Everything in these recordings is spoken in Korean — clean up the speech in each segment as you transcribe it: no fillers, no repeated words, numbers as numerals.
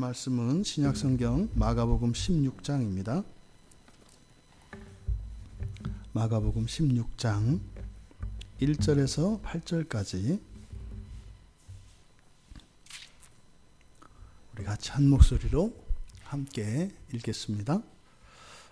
말씀은 신약성경 마가복음 16장입니다. 마가복음 16장 1절에서 8절까지 우리 같이 한 목소리로 함께 읽겠습니다.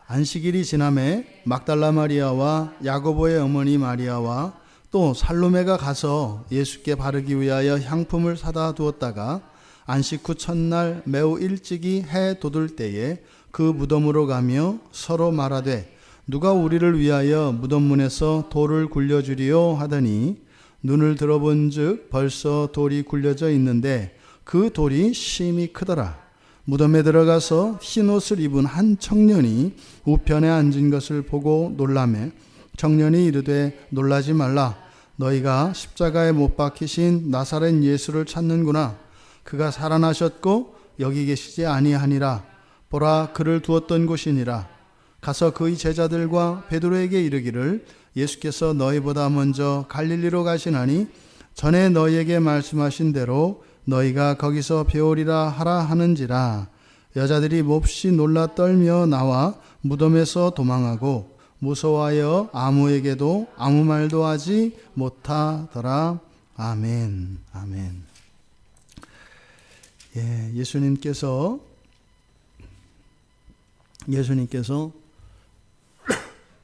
안식일이 지나매 막달라 마리아와 야고보의 어머니 마리아와 또 살로메가 가서 예수께 바르기 위하여 향품을 사다 두었다가 안식 후 첫날 매우 일찍이 해 돋을 때에 그 무덤으로 가며 서로 말하되 누가 우리를 위하여 무덤 문에서 돌을 굴려주리요 하더니 눈을 들어본즉 벌써 돌이 굴려져 있는데 그 돌이 심히 크더라. 무덤에 들어가서 흰 옷을 입은 한 청년이 우편에 앉은 것을 보고 놀라매 청년이 이르되 놀라지 말라. 너희가 십자가에 못 박히신 나사렛 예수를 찾는구나. 그가 살아나셨고 여기 계시지 아니하니라. 보라, 그를 두었던 곳이니라. 가서 그의 제자들과 베드로에게 이르기를 예수께서 너희보다 먼저 갈릴리로 가시나니 전에 너희에게 말씀하신 대로 너희가 거기서 배우리라 하라 하는지라. 여자들이 몹시 놀라 떨며 나와 무덤에서 도망하고 무서워하여 아무에게도 아무 말도 하지 못하더라. 아멘. 아멘. 예수님께서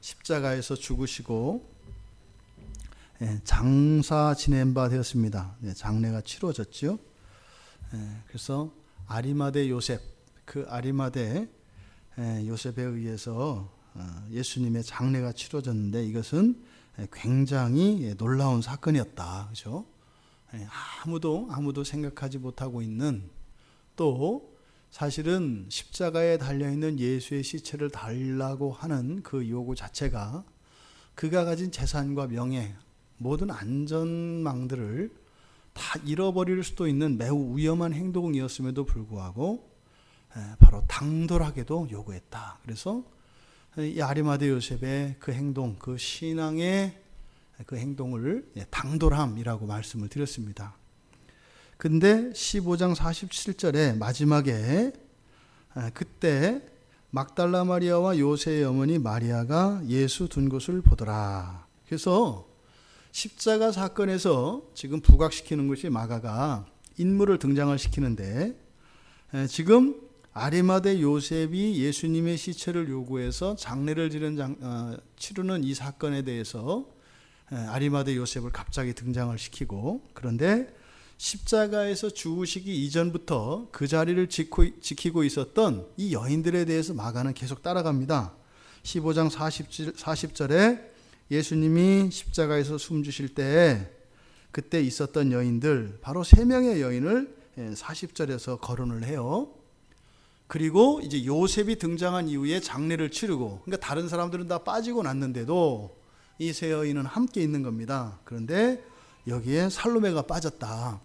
십자가에서 죽으시고 장사 지낸 바 되었습니다. 장례가 치러졌죠. 그래서 아리마대 요셉, 그 아리마대 요셉에 의해서 예수님의 장례가 치러졌는데 이것은 굉장히 놀라운 사건이었다. 그렇죠? 아무도 생각하지 못하고 있는, 또 사실은 십자가에 달려있는 예수의 시체를 달라고 하는 그 요구 자체가 그가 가진 재산과 명예, 모든 안전망들을 다 잃어버릴 수도 있는 매우 위험한 행동이었음에도 불구하고 바로 당돌하게도 요구했다. 그래서 이 아리마대 요셉의 그 행동, 그 신앙의 그 행동을 당돌함이라고 말씀을 드렸습니다. 근데 15장 47절에 마지막에 그때 막달라 마리아와 요새의 어머니 마리아가 예수 둔 곳을 보더라. 그래서 십자가 사건에서 지금 부각시키는 것이 마가가 인물을 등장을 시키는데 지금 아리마대 요셉이 예수님의 시체를 요구해서 장례를 치르는 이 사건에 대해서 아리마대 요셉을 갑자기 등장을 시키고, 그런데 십자가에서 죽으시기 이전부터 그 자리를 지키고 있었던 이 여인들에 대해서 마가는 계속 따라갑니다. 15장 40절에 예수님이 십자가에서 숨지실 때 그때 있었던 여인들, 바로 3명의 여인을 40절에서 거론을 해요. 그리고 이제 요셉이 등장한 이후에 장례를 치르고, 그러니까 다른 사람들은 다 빠지고 났는데도 이 세 여인은 함께 있는 겁니다. 그런데 여기에 살로메가 빠졌다.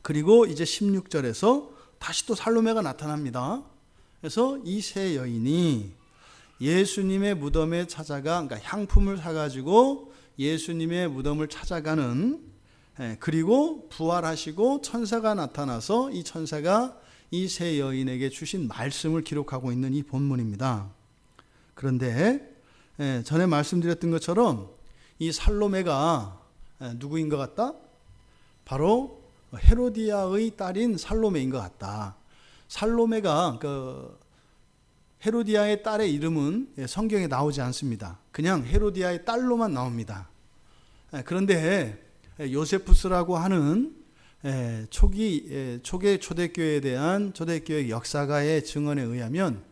그리고 이제 16절에서 다시 또 살로메가 나타납니다. 그래서 이 세 여인이 예수님의 무덤에 찾아가, 그러니까 향품을 사가지고 예수님의 무덤을 찾아가는, 그리고 부활하시고 천사가 나타나서 이 천사가 이 세 여인에게 주신 말씀을 기록하고 있는 이 본문입니다. 그런데 전에 말씀드렸던 것처럼 이 살로메가 누구인 것 같다? 바로 헤로디아의 딸인 살로메인 것 같다. 살로메가 헤로디아의 딸의 이름은 성경에 나오지 않습니다. 그냥 헤로디아의 딸로만 나옵니다. 그런데 요세푸스라고 하는 초기 초대교회에 대한 초대교회 역사가의 증언에 의하면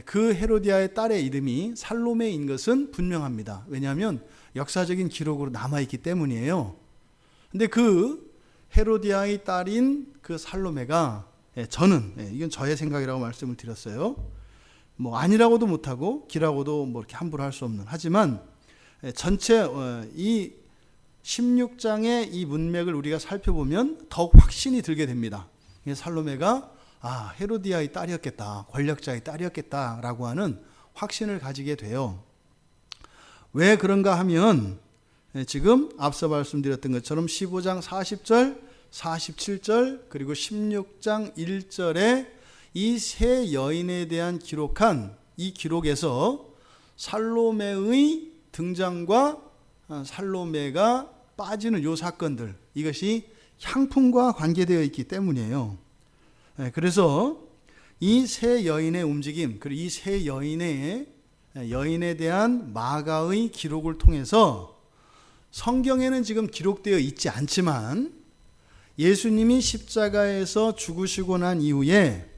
그 헤로디아의 딸의 이름이 살로메인 것은 분명합니다. 왜냐하면 역사적인 기록으로 남아있기 때문이에요. 근데 그 헤로디아의 딸인 그 살로메가, 저는 이건 저의 생각이라고 말씀을 드렸어요. 아니라고도 못하고 기라고도 이렇게 함부로 할 수 없는, 하지만 전체 이 16장의 이 문맥을 우리가 살펴보면 더욱 확신이 들게 됩니다. 살로메가 헤로디아의 딸이었겠다, 권력자의 딸이었겠다라고 하는 확신을 가지게 돼요. 왜 그런가 하면 지금 앞서 말씀드렸던 것처럼 15장 40절 47절 그리고 16장 1절에 이 세 여인에 대한 기록한 이 기록에서 살로메의 등장과 살로메가 빠지는 요 사건들, 이것이 향품과 관계되어 있기 때문이에요. 그래서 이 세 여인의 움직임, 그리고 이 세 여인에 대한 마가의 기록을 통해서 성경에는 지금 기록되어 있지 않지만 예수님이 십자가에서 죽으시고 난 이후에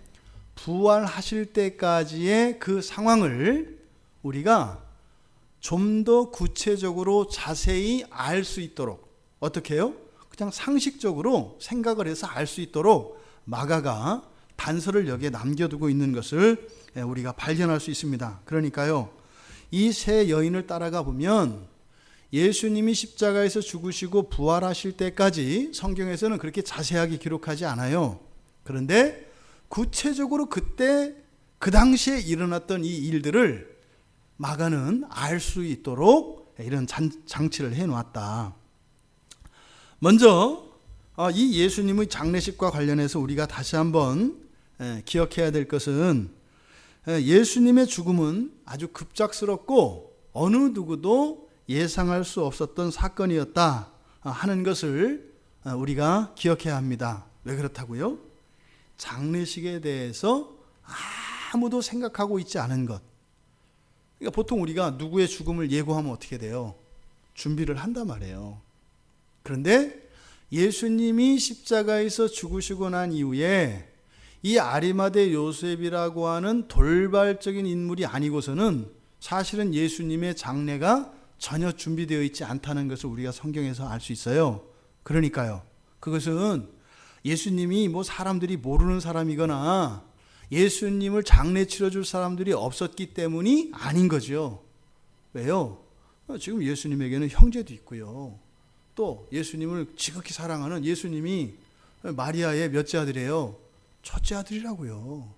부활하실 때까지의 그 상황을 우리가 좀 더 구체적으로 자세히 알 수 있도록, 어떻게 해요? 그냥 상식적으로 생각을 해서 알 수 있도록 마가가 단서를 여기에 남겨두고 있는 것을 우리가 발견할 수 있습니다. 그러니까요, 이 세 여인을 따라가 보면 예수님이 십자가에서 죽으시고 부활하실 때까지 성경에서는 그렇게 자세하게 기록하지 않아요. 그런데 구체적으로 그때 그 당시에 일어났던 이 일들을 마가는 알 수 있도록 이런 장치를 해놓았다. 먼저 이 예수님의 장례식과 관련해서 우리가 다시 한번 기억해야 될 것은 예수님의 죽음은 아주 급작스럽고 어느 누구도 예상할 수 없었던 사건이었다 하는 것을 우리가 기억해야 합니다. 왜 그렇다고요? 장례식에 대해서 아무도 생각하고 있지 않은 것. 그러니까 보통 우리가 누구의 죽음을 예고하면 어떻게 돼요? 준비를 한단 말이에요. 그런데 예수님이 십자가에서 죽으시고 난 이후에 이 아리마대 요셉이라고 하는 돌발적인 인물이 아니고서는 사실은 예수님의 장례가 전혀 준비되어 있지 않다는 것을 우리가 성경에서 알 수 있어요. 그러니까요, 그것은 예수님이 뭐 사람들이 모르는 사람이거나 예수님을 장례 치러줄 사람들이 없었기 때문이 아닌 거죠. 왜요? 지금 예수님에게는 형제도 있고요, 또 예수님을 지극히 사랑하는 예수님이 마리아의 몇째 아들이에요? 첫째 아들이라고요.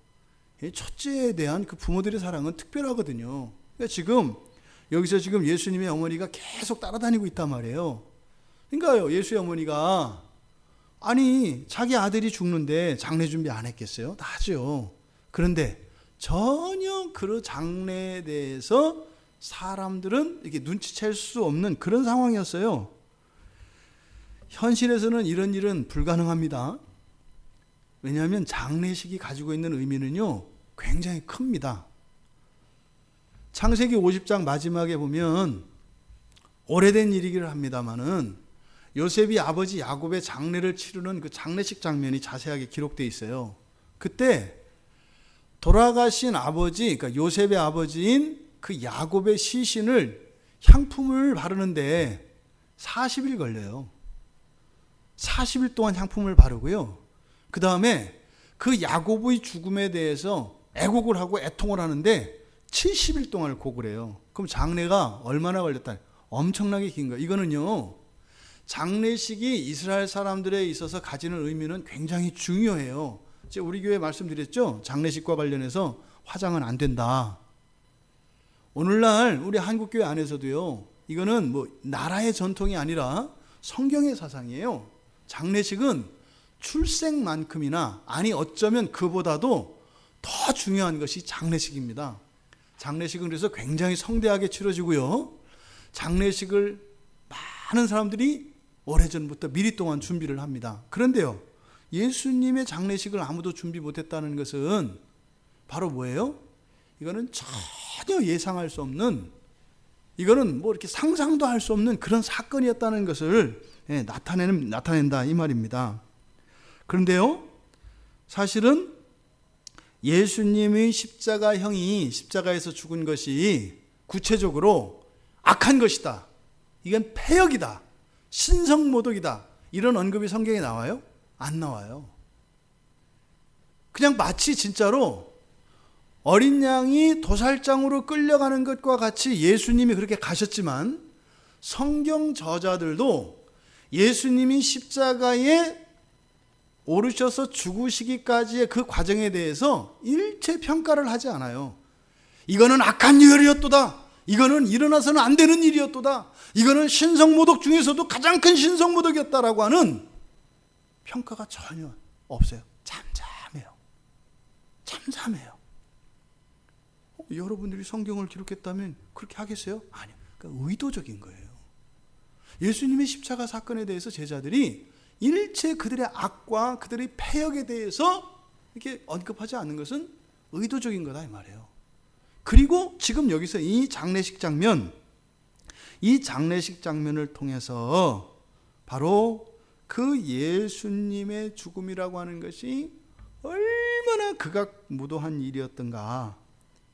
첫째에 대한 그 부모들의 사랑은 특별하거든요. 그러니까 여기서 예수님의 어머니가 계속 따라다니고 있단 말이에요. 그러니까요, 예수의 어머니가 아니 자기 아들이 죽는데 장례 준비 안 했겠어요? 다 하죠. 그런데 전혀 그 장례에 대해서 사람들은 이렇게 눈치챌 수 없는 그런 상황이었어요. 현실에서는 이런 일은 불가능합니다. 왜냐하면 장례식이 가지고 있는 의미는요, 굉장히 큽니다. 창세기 50장 마지막에 보면 오래된 일이기를 합니다마는 요셉이 아버지 야곱의 장례를 치르는 그 장례식 장면이 자세하게 기록되어 있어요. 그때 돌아가신 아버지, 그러니까 요셉의 아버지인 그 야곱의 시신을 향품을 바르는데 40일 걸려요. 40일 동안 향품을 바르고요, 그 다음에 그 야곱의 죽음에 대해서 애곡을 하고 애통을 하는데 70일 동안을 곡을 해요. 그럼 장례가 얼마나 걸렸다? 엄청나게 긴 거예요. 이거는요, 장례식이 이스라엘 사람들에 있어서 가지는 의미는 굉장히 중요해요. 제가 우리 교회 말씀드렸죠? 장례식과 관련해서 화장은 안 된다. 오늘날 우리 한국교회 안에서도요, 이거는 뭐 나라의 전통이 아니라 성경의 사상이에요. 장례식은 출생만큼이나, 아니 어쩌면 그보다도 더 중요한 것이 장례식입니다. 장례식은 그래서 굉장히 성대하게 치러지고요, 장례식을 많은 사람들이 오래전부터 미리 동안 준비를 합니다. 그런데요, 예수님의 장례식을 아무도 준비 못했다는 것은 바로 뭐예요? 이거는 전혀 예상할 수 없는, 이거는 뭐 이렇게 상상도 할 수 없는 그런 사건이었다는 것을 나타낸다 이 말입니다. 그런데요, 사실은 예수님의 십자가형이, 십자가에서 죽은 것이 구체적으로 악한 것이다, 이건 폐역이다, 신성모독이다, 이런 언급이 성경에 나와요? 안 나와요. 그냥 마치 진짜로 어린 양이 도살장으로 끌려가는 것과 같이 예수님이 그렇게 가셨지만, 성경 저자들도 예수님이 십자가에 오르셔서 죽으시기까지의 그 과정에 대해서 일체 평가를 하지 않아요. 이거는 악한 일이었도다, 이거는 일어나서는 안 되는 일이었도다, 이거는 신성모독 중에서도 가장 큰 신성모독이었다라고 하는 평가가 전혀 없어요. 잠잠해요. 잠잠해요. 여러분들이 성경을 기록했다면 그렇게 하겠어요? 아니요. 그러니까 의도적인 거예요. 예수님의 십자가 사건에 대해서 제자들이 일체 그들의 악과 그들의 패역에 대해서 이렇게 언급하지 않는 것은 의도적인 거다 이 말이에요. 그리고 지금 여기서 이 장례식 장면을 통해서 바로 그 예수님의 죽음이라고 하는 것이 얼마나 극악무도한 일이었던가,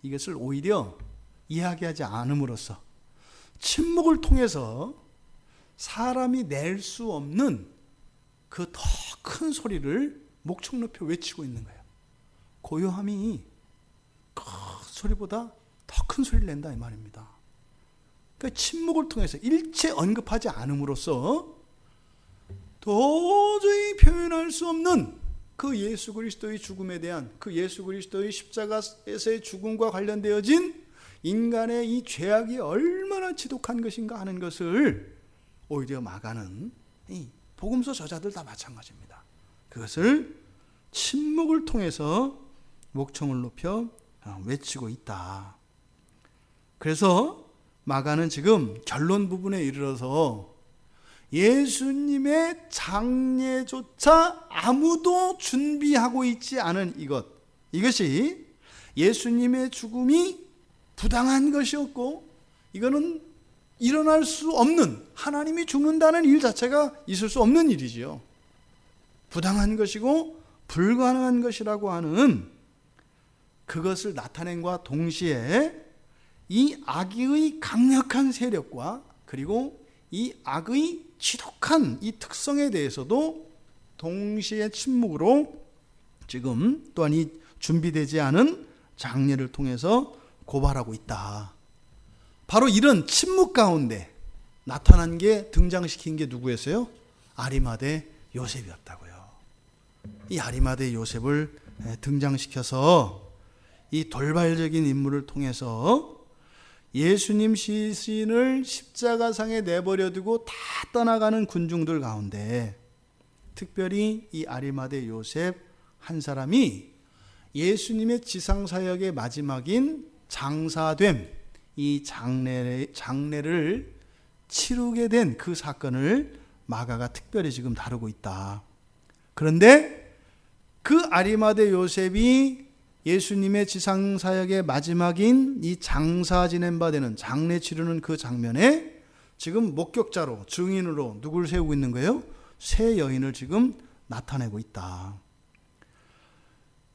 이것을 오히려 이야기하지 않음으로써 침묵을 통해서 사람이 낼 수 없는 그 더 큰 소리를 목청 높여 외치고 있는 거예요. 고요함이 그 소리보다 더 큰 소리를 낸다 이 말입니다. 그러니까 침묵을 통해서 일체 언급하지 않음으로써 도저히 표현할 수 없는 그 예수 그리스도의 죽음에 대한, 그 예수 그리스도의 십자가에서의 죽음과 관련되어진 인간의 이 죄악이 얼마나 지독한 것인가 하는 것을 오히려 마가는, 이 복음서 저자들 다 마찬가지입니다. 그것을 침묵을 통해서 목청을 높여 외치고 있다. 그래서 마가는 지금 결론 부분에 이르러서 예수님의 장례조차 아무도 준비하고 있지 않은 이것이 예수님의 죽음이 부당한 것이었고, 이거는 일어날 수 없는, 하나님이 죽는다는 일 자체가 있을 수 없는 일이지요. 부당한 것이고 불가능한 것이라고 하는 그것을 나타낸과 동시에 이 악의 강력한 세력과 그리고 이 악의 지독한 이 특성에 대해서도 동시에 침묵으로 지금 또한 이 준비되지 않은 장례를 통해서 고발하고 있다. 바로 이런 침묵 가운데 나타난 게, 등장시킨 게 누구였어요? 아리마대 요셉이었다고요. 이 아리마대 요셉을 등장시켜서 이 돌발적인 인물을 통해서 예수님 시신을 십자가상에 내버려 두고 다 떠나가는 군중들 가운데 특별히 이 아리마대 요셉 한 사람이 예수님의 지상사역의 마지막인 장사됨, 이 장례를 치르게 된 그 사건을 마가가 특별히 지금 다루고 있다. 그런데 그 아리마대 요셉이 예수님의 지상사역의 마지막인 이 장사 지낸 바 되는 장례 치르는 그 장면에 지금 목격자로, 증인으로 누굴 세우고 있는 거예요? 세 여인을 지금 나타내고 있다.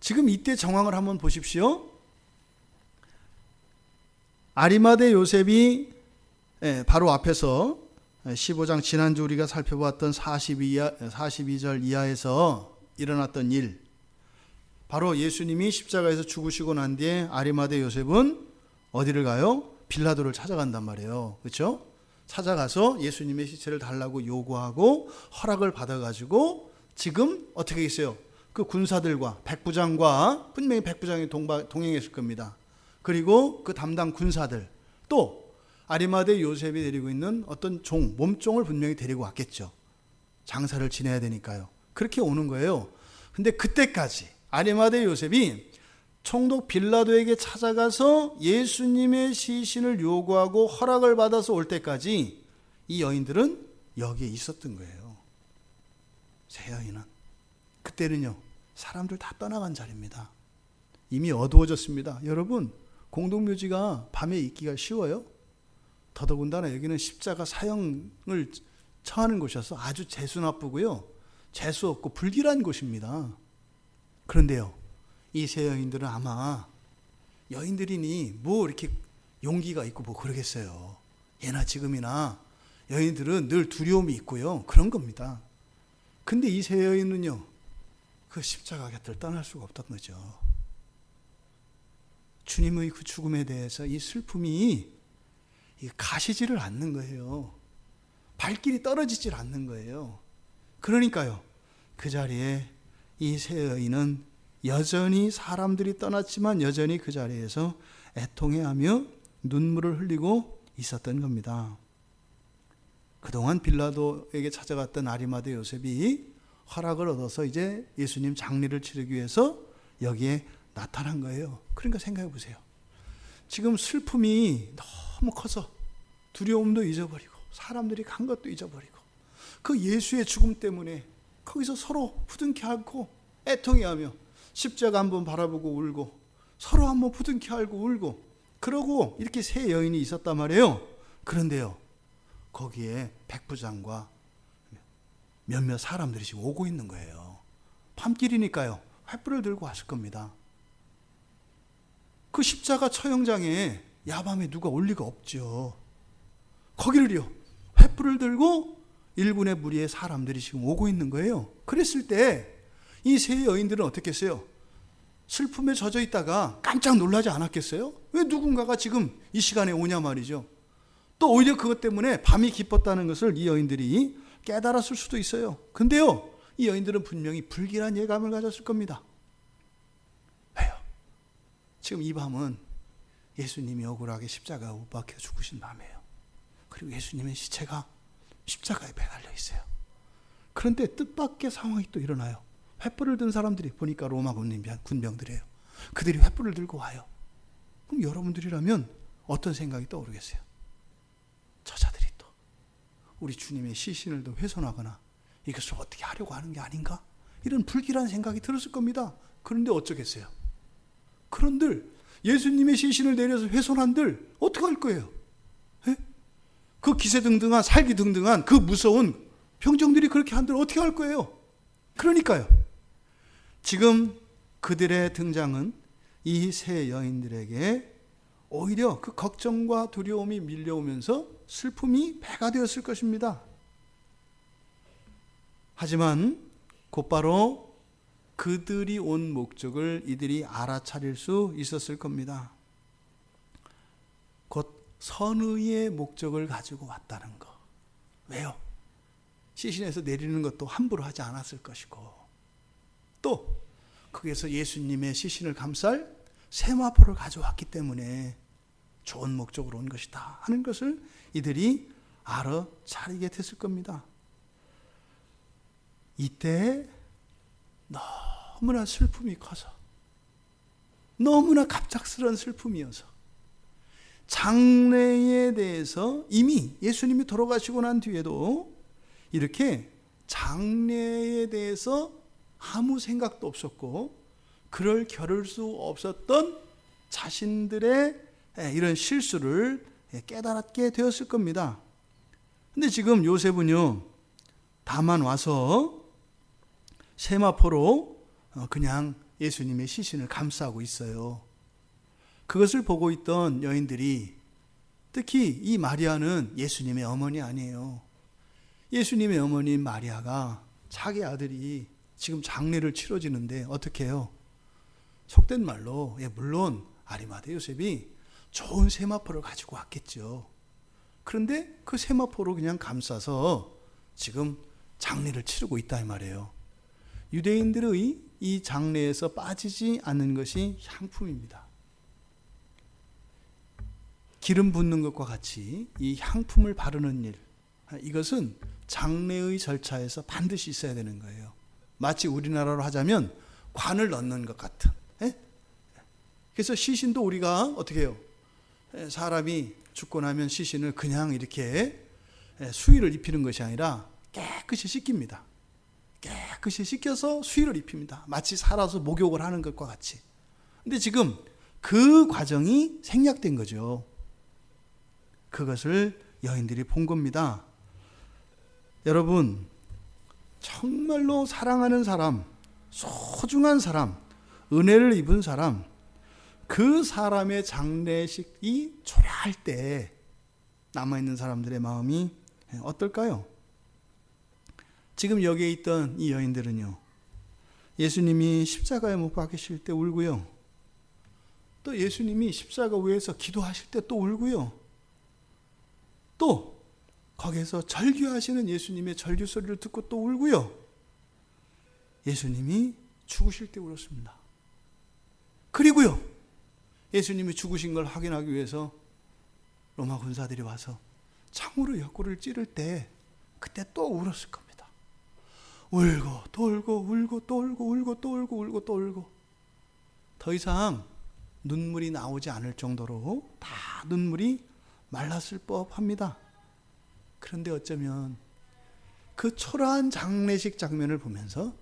지금 이때 정황을 한번 보십시오. 아리마대 요셉이 바로 앞에서 15장 지난주 우리가 살펴봤던 42절 이하에서 일어났던 일, 바로 예수님이 십자가에서 죽으시고 난 뒤에 아리마대 요셉은 어디를 가요? 빌라도를 찾아간단 말이에요. 그렇죠? 찾아가서 예수님의 시체를 달라고 요구하고 허락을 받아가지고 지금 어떻게 있어요? 그 군사들과 백부장과, 분명히 백부장이 동행했을 겁니다. 그리고 그 담당 군사들, 또 아리마대 요셉이 데리고 있는 어떤 몸종을 분명히 데리고 왔겠죠. 장사를 지내야 되니까요. 그렇게 오는 거예요. 근데 그때까지 아리마대 요셉이 총독 빌라도에게 찾아가서 예수님의 시신을 요구하고 허락을 받아서 올 때까지 이 여인들은 여기에 있었던 거예요. 세 여인은. 그때는요, 사람들 다 떠나간 자리입니다. 이미 어두워졌습니다. 여러분, 공동묘지가 밤에 있기가 쉬워요? 더더군다나 여기는 십자가 사형을 처하는 곳이어서 아주 재수 나쁘고요, 재수 없고 불길한 곳입니다. 그런데요, 이 세 여인들은 아마 여인들이니 뭐 이렇게 용기가 있고 뭐 그러겠어요. 예나 지금이나 여인들은 늘 두려움이 있고요, 그런 겁니다. 근데 이 세 여인은요, 그 십자가 곁을 떠날 수가 없던 거죠. 주님의 그 죽음에 대해서 이 슬픔이 가시지를 않는 거예요. 발길이 떨어지질 않는 거예요. 그러니까요, 그 자리에 이 세 여인은 여전히, 사람들이 떠났지만 여전히 그 자리에서 애통해하며 눈물을 흘리고 있었던 겁니다. 그동안 빌라도에게 찾아갔던 아리마대 요셉이 허락을 얻어서 이제 예수님 장례를 치르기 위해서 여기에 나타난 거예요. 그러니까 생각해 보세요. 지금 슬픔이 너무 커서 두려움도 잊어버리고 사람들이 간 것도 잊어버리고 그 예수의 죽음 때문에 거기서 서로 부둥켜 안고 애통해하며 십자가 한번 바라보고 울고 서로 한번 부둥켜 안고 울고 그러고 이렇게 세 여인이 있었단 말이에요. 그런데요, 거기에 백부장과 몇몇 사람들이 지금 오고 있는 거예요. 밤길이니까요. 횃불을 들고 왔을 겁니다. 그 십자가 처형장에 야밤에 누가 올 리가 없죠. 거기를요, 횃불을 들고 일군의 무리의 사람들이 지금 오고 있는 거예요. 그랬을 때 이 세 여인들은 어떻겠어요? 슬픔에 젖어 있다가 깜짝 놀라지 않았겠어요? 왜 누군가가 지금 이 시간에 오냐 말이죠. 또 오히려 그것 때문에 밤이 깊었다는 것을 이 여인들이 깨달았을 수도 있어요. 근데요, 이 여인들은 분명히 불길한 예감을 가졌을 겁니다. 왜요? 지금 이 밤은 예수님이 억울하게 십자가에 못 박혀 죽으신 밤이에요. 그리고 예수님의 시체가 십자가에 매달려 있어요. 그런데 뜻밖의 상황이 또 일어나요. 횃불을 든 사람들이 보니까 로마 군병들이에요. 그들이 횃불을 들고 와요. 그럼 여러분들이라면 어떤 생각이 떠오르겠어요? 저자들이 또 우리 주님의 시신을 더 훼손하거나 이것을 어떻게 하려고 하는 게 아닌가? 이런 불길한 생각이 들었을 겁니다. 그런데 어쩌겠어요? 그런들 예수님의 시신을 내려서 훼손한들 어떻게 할 거예요? 에? 그 기세등등한 살기등등한 그 무서운 병정들이 그렇게 한들 어떻게 할 거예요? 그러니까요, 지금 그들의 등장은 이 세 여인들에게 오히려 그 걱정과 두려움이 밀려오면서 슬픔이 배가 되었을 것입니다. 하지만 곧바로 그들이 온 목적을 이들이 알아차릴 수 있었을 겁니다. 곧 선의의 목적을 가지고 왔다는 거. 왜요? 시신에서 내리는 것도 함부로 하지 않았을 것이고, 또 거기에서 예수님의 시신을 감쌀 세마포를 가져왔기 때문에 좋은 목적으로 온 것이다 하는 것을 이들이 알아차리게 됐을 겁니다. 이때 너무나 슬픔이 커서, 너무나 갑작스러운 슬픔이어서 장례에 대해서 이미 예수님이 돌아가시고 난 뒤에도 이렇게 장례에 대해서 아무 생각도 없었고 그럴 겨를 수 없었던 자신들의 이런 실수를 깨달았게 되었을 겁니다. 근데 지금 요셉은요, 다만 와서 세마포로 그냥 예수님의 시신을 감싸고 있어요. 그것을 보고 있던 여인들이, 특히 이 마리아는 예수님의 어머니 아니에요. 예수님의 어머니인 마리아가 자기 아들이 지금 장례를 치러지는데 어떻게 해요? 속된 말로, 물론 아리마대 요셉이 좋은 세마포를 가지고 왔겠죠. 그런데 그 세마포로 그냥 감싸서 지금 장례를 치르고 있다 이 말이에요. 유대인들의 이 장례에서 빠지지 않는 것이 향품입니다. 기름 붓는 것과 같이 이 향품을 바르는 일, 이것은 장례의 절차에서 반드시 있어야 되는 거예요. 마치 우리나라로 하자면 관을 넣는 것 같은. 그래서 시신도 우리가 어떻게 해요? 사람이 죽고 나면 시신을 그냥 이렇게 수의를 입히는 것이 아니라 깨끗이 씻깁니다. 깨끗이 씻겨서 수의를 입힙니다. 마치 살아서 목욕을 하는 것과 같이. 근데 지금 그 과정이 생략된 거죠. 그것을 여인들이 본 겁니다. 여러분, 정말로 사랑하는 사람, 소중한 사람, 은혜를 입은 사람, 그 사람의 장례식이 초라할 때 남아있는 사람들의 마음이 어떨까요? 지금 여기에 있던 이 여인들은요, 예수님이 십자가에 못 박히실 때 울고요, 또 예수님이 십자가 위에서 기도하실 때 또 울고요, 또 거기에서 절규하시는 예수님의 절규 소리를 듣고 또 울고요, 예수님이 죽으실 때 울었습니다. 그리고요, 예수님이 죽으신 걸 확인하기 위해서 로마 군사들이 와서 창으로 옆구리를 찌를 때 그때 또 울었을 겁니다. 울고 또 울고 울고 또 울고 울고 또 울고 울고 또 울고 더 이상 눈물이 나오지 않을 정도로 다 눈물이 말랐을 법합니다. 그런데 어쩌면 그 초라한 장례식 장면을 보면서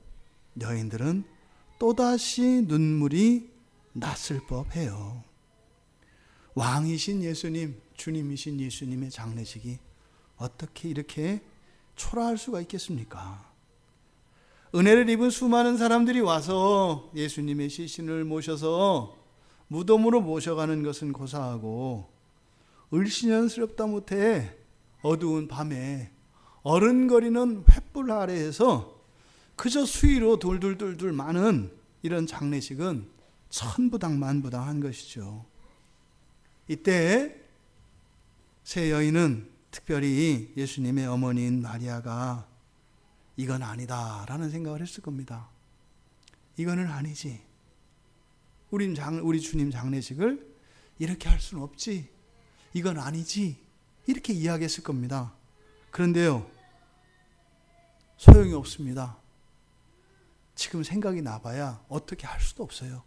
여인들은 또다시 눈물이 났을 법해요. 왕이신 예수님, 주님이신 예수님의 장례식이 어떻게 이렇게 초라할 수가 있겠습니까? 은혜를 입은 수많은 사람들이 와서 예수님의 시신을 모셔서 무덤으로 모셔가는 것은 고사하고 을씨년스럽다 못해 어두운 밤에 어른거리는 횃불 아래에서 그저 수위로 돌돌돌돌 많은 이런 장례식은 천부당만부당한 것이죠. 이때 세 여인은 특별히 예수님의 어머니인 마리아가 이건 아니다라는 생각을 했을 겁니다. 이거는 아니지. 우리 주님 장례식을 이렇게 할 수는 없지. 이건 아니지. 이렇게 이야기했을 겁니다. 그런데요, 소용이 없습니다. 지금 생각이 나봐야 어떻게 할 수도 없어요.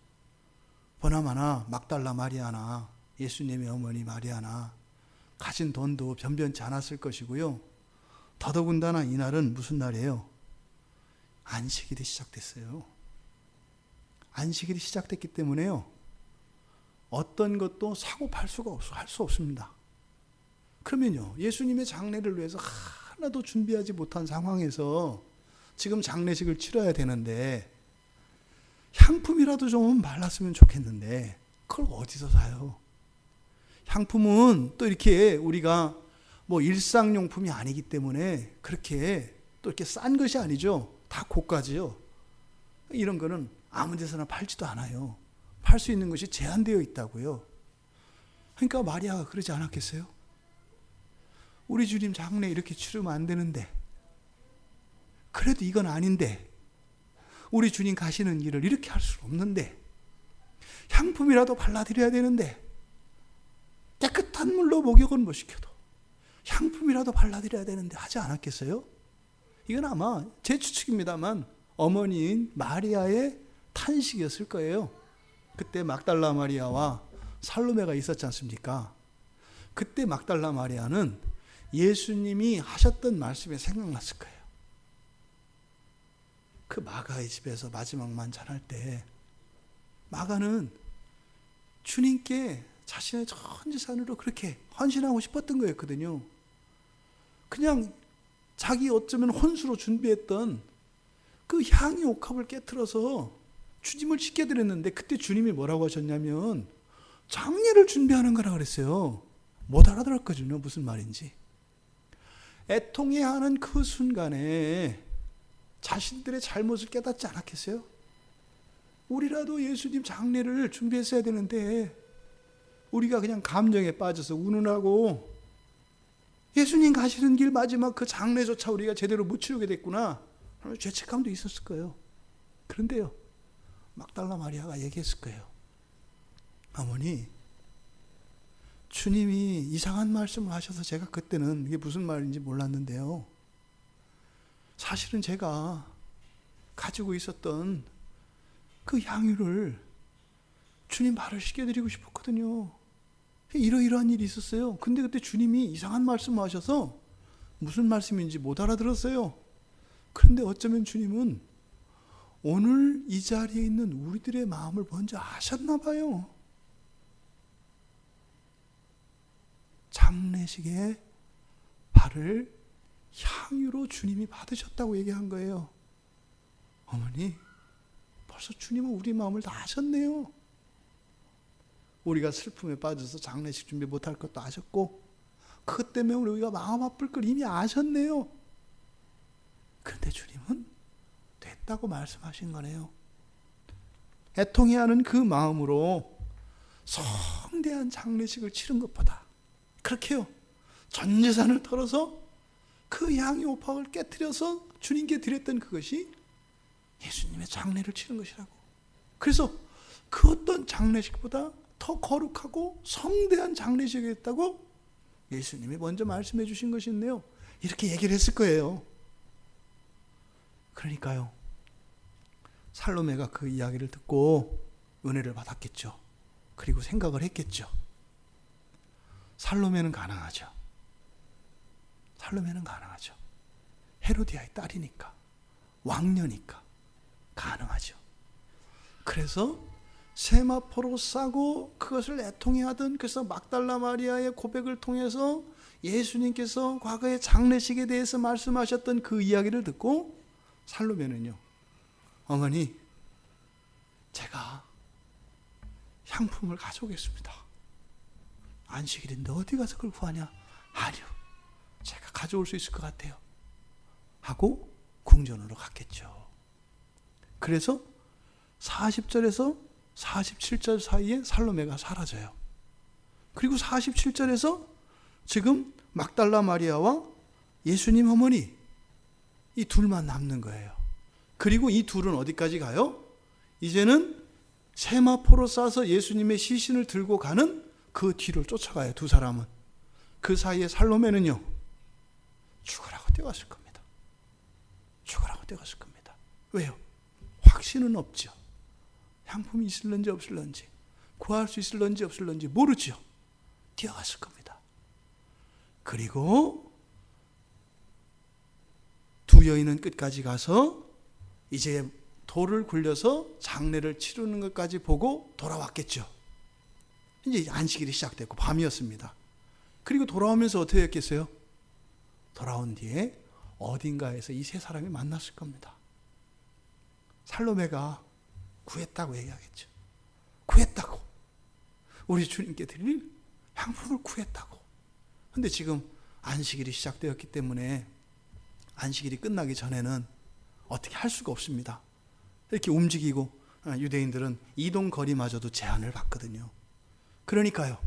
보나마나 막달라 마리아나 예수님의 어머니 마리아나 가진 돈도 변변치 않았을 것이고요. 더더군다나 이날은 무슨 날이에요? 안식일이 시작됐어요. 안식일이 시작됐기 때문에요, 어떤 것도 사고 팔 수가 할 수 없습니다. 그러면요, 예수님의 장례를 위해서 하나도 준비하지 못한 상황에서 지금 장례식을 치러야 되는데 향품이라도 좀 발랐으면 좋겠는데 그걸 어디서 사요? 향품은 또 이렇게 우리가 뭐 일상용품이 아니기 때문에 그렇게 또 이렇게 싼 것이 아니죠. 다 고가지요. 이런 거는 아무 데서나 팔지도 않아요. 팔 수 있는 것이 제한되어 있다고요. 그러니까 마리아가 그러지 않았겠어요? 우리 주님 장례 이렇게 치르면 안 되는데, 그래도 이건 아닌데, 우리 주님 가시는 길을 이렇게 할 수 없는데, 향품이라도 발라드려야 되는데, 깨끗한 물로 목욕은 못 시켜도 향품이라도 발라드려야 되는데 하지 않았겠어요? 이건 아마 제 추측입니다만 어머니인 마리아의 탄식이었을 거예요. 그때 막달라 마리아와 살로메가 있었지 않습니까? 그때 막달라 마리아는 예수님이 하셨던 말씀이 생각났을 거예요. 그 마가의 집에서 마지막 만찬할 때 마가는 주님께 자신의 전 재산으로 그렇게 헌신하고 싶었던 거였거든요. 그냥 자기 어쩌면 혼수로 준비했던 그 향의 옥합을 깨트려서 주님을 지켜드렸는데, 그때 주님이 뭐라고 하셨냐면 장례를 준비하는 거라 그랬어요. 못 알아들었거든요, 무슨 말인지. 애통해야 하는 그 순간에 자신들의 잘못을 깨닫지 않았겠어요? 우리라도 예수님 장례를 준비했어야 되는데 우리가 그냥 감정에 빠져서 운운하고 예수님 가시는 길 마지막 그 장례조차 우리가 제대로 못 치르게 됐구나, 죄책감도 있었을 거예요. 그런데요, 막달라 마리아가 얘기했을 거예요. 어머니, 주님이 이상한 말씀을 하셔서 제가 그때는 이게 무슨 말인지 몰랐는데요, 사실은 제가 가지고 있었던 그 향유를 주님 말을 시켜드리고 싶었거든요. 이러이러한 일이 있었어요. 근데 그때 주님이 이상한 말씀을 하셔서 무슨 말씀인지 못 알아들었어요. 그런데 어쩌면 주님은 오늘 이 자리에 있는 우리들의 마음을 먼저 아셨나 봐요. 장례식에 발을 향유로 주님이 받으셨다고 얘기한 거예요. 어머니, 벌써 주님은 우리 마음을 다 아셨네요. 우리가 슬픔에 빠져서 장례식 준비 못할 것도 아셨고, 그것 때문에 우리가 마음 아플 걸 이미 아셨네요. 그런데 주님은 됐다고 말씀하신 거네요. 애통해야 하는 그 마음으로 성대한 장례식을 치른 것보다 그렇게요, 전 재산을 털어서 그 향의 옥합을 깨트려서 주님께 드렸던 그것이 예수님의 장례를 치른 것이라고. 그래서 그 어떤 장례식보다 더 거룩하고 성대한 장례식이었다고 예수님이 먼저 말씀해 주신 것인데요, 이렇게 얘기를 했을 거예요. 그러니까요, 살로메가 그 이야기를 듣고 은혜를 받았겠죠. 그리고 생각을 했겠죠. 살로메는 가능하죠. 살로메는 가능하죠. 헤로디아의 딸이니까, 왕녀니까 가능하죠. 그래서 세마포로 싸고 그것을 애통해하던, 그래서 막달라 마리아의 고백을 통해서 예수님께서 과거의 장례식에 대해서 말씀하셨던 그 이야기를 듣고 살로메는요, 어머니, 제가 향품을 가져오겠습니다. 안식일인데 어디 가서 그걸 구하냐? 아니요, 제가 가져올 수 있을 것 같아요 하고 궁전으로 갔겠죠. 그래서 40절에서 47절 사이에 살로메가 사라져요. 그리고 47절에서 지금 막달라 마리아와 예수님 어머니, 이 둘만 남는 거예요. 그리고 이 둘은 어디까지 가요? 이제는 세마포로 싸서 예수님의 시신을 들고 가는 그 뒤를 쫓아가요. 두 사람은. 그 사이에 살로메는요, 죽으라고 뛰어갔을 겁니다. 죽으라고 뛰어갔을 겁니다. 왜요? 확신은 없죠. 향품이 있을런지 없을런지, 구할 수 있을런지 없을런지 모르죠. 뛰어갔을 겁니다. 그리고 두 여인은 끝까지 가서 이제 돌을 굴려서 장례를 치르는 것까지 보고 돌아왔겠죠. 이제 안식일이 시작됐고 밤이었습니다. 그리고 돌아오면서 어떻게 했겠어요? 돌아온 뒤에 어딘가에서 이 세 사람이 만났을 겁니다. 살로메가 구했다고 얘기하겠죠. 구했다고. 우리 주님께 드릴 향품을 구했다고. 근데 지금 안식일이 시작되었기 때문에 안식일이 끝나기 전에는 어떻게 할 수가 없습니다. 이렇게 움직이고, 유대인들은 이동 거리마저도 제한을 받거든요. 그러니까요,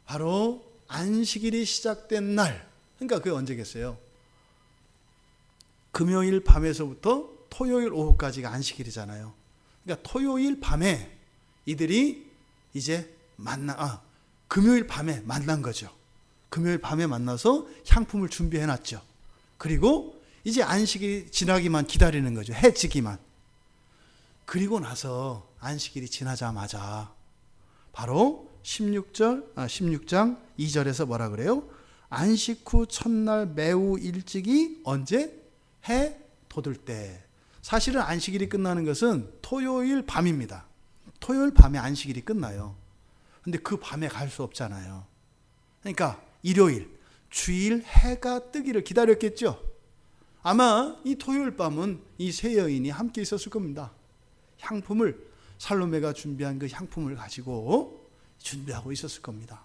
바로 안식일이 시작된 날, 그러니까 그게 언제겠어요? 금요일 밤에서부터 토요일 오후까지가 안식일이잖아요. 그러니까 토요일 밤에 이들이 이제 금요일 밤에 만난 거죠. 금요일 밤에 만나서 향품을 준비해 놨죠. 그리고 이제 안식일이 지나기만 기다리는 거죠. 해 지기만. 그리고 나서 안식일이 지나자마자 바로 16장 2절에서 뭐라 그래요? 안식 후 첫날 매우 일찍이 언제? 해 돋을 때. 사실은 안식일이 끝나는 것은 토요일 밤입니다. 토요일 밤에 안식일이 끝나요. 근데 그 밤에 갈 수 없잖아요. 그러니까 일요일, 주일 해가 뜨기를 기다렸겠죠. 아마 이 토요일 밤은 이 세 여인이 함께 있었을 겁니다. 향품을, 살로메가 준비한 그 향품을 가지고 준비하고 있었을 겁니다.